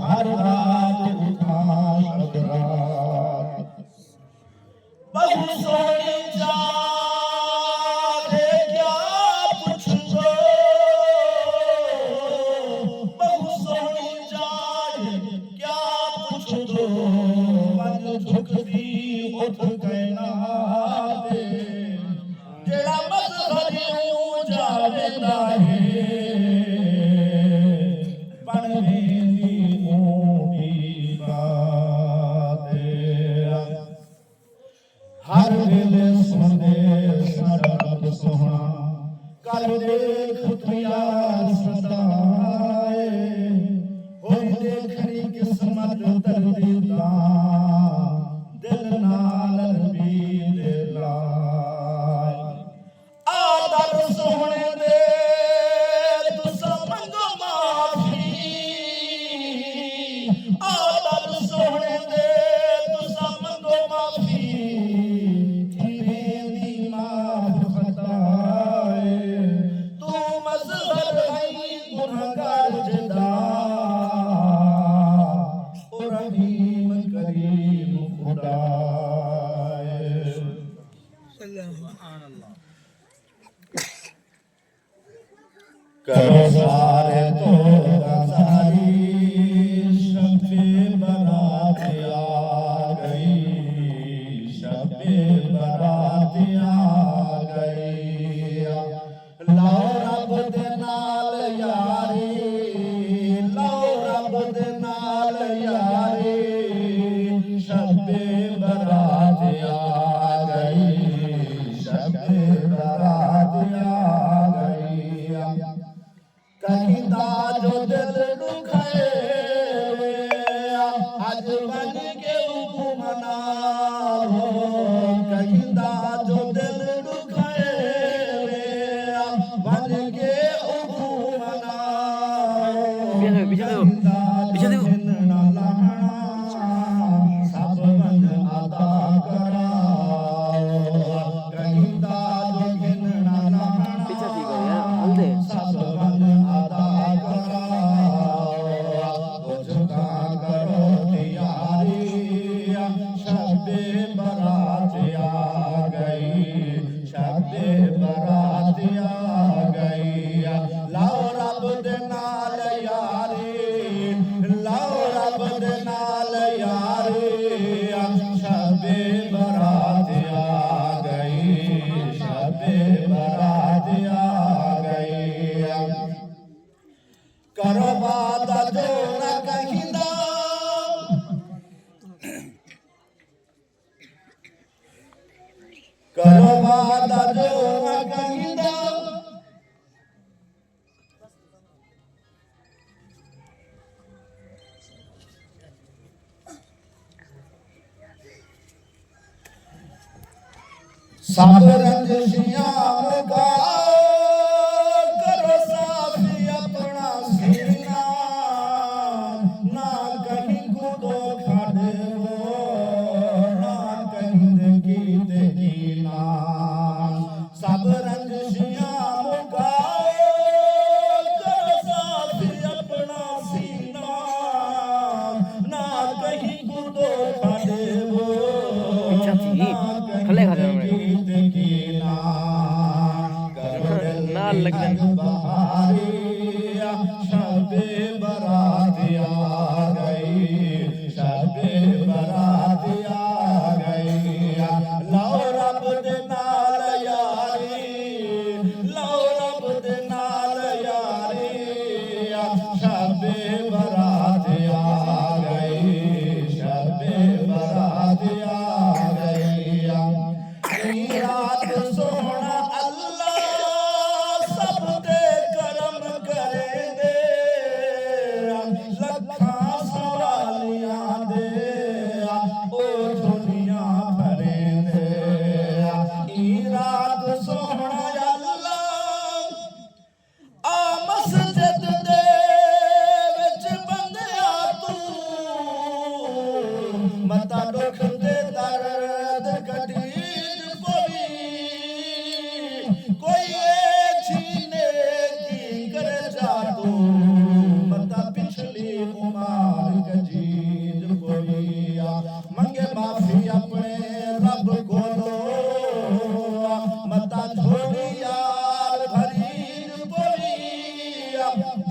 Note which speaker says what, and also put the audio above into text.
Speaker 1: हर रात उठा शब रात बहु सोनी जागे क्या पूछ दो बहु सोनी जागे क्या पूछ दो मन झुकदी उठ कहना दे जेड़ा मजहर जावेंदा है हर वेले सुनदे साडा रब सोहना कर देख तुया सदाए होई देखनी किस्मत दर्दी दा दिल नाल भी दे लाए आदर सोहने दे तुसा मंगो माफी आदर सोहने दे तुसा मंगो माफी करो सारे तो सारी शबे बारात आ गई शबे बारात आ गई लो रब दे नाल यारी लो रब दे नाल यारी शबे बारात आ गई शबे बारात आ कहिंदा जो दिल दुखाए आज बन के हुक्मना हो कहिंदा जो दिल दुखाए बन के हुक्मना सब बंद अदा करा कहिंदा जो दिन ना सब बंद अदा करा झुका करो तैयारी शबे बारात आ गई शबे बारात आ गई लाओ रब दे नाल यारी लाओ रब दे नाल यारी शबे बारात आ गई शबे बारात आ गई करो वादा जो न कहिंदा करो वादा जो न कहिंदा सब रंजिशियां मुका करो साफी अपना सीना ना कहीं कूदो खड़े हो ना कहीं कीना सब रंजिशियां मुका करो साफी अपना सीना ना कहीं कूदो खड़े हो ना कहीं ਆ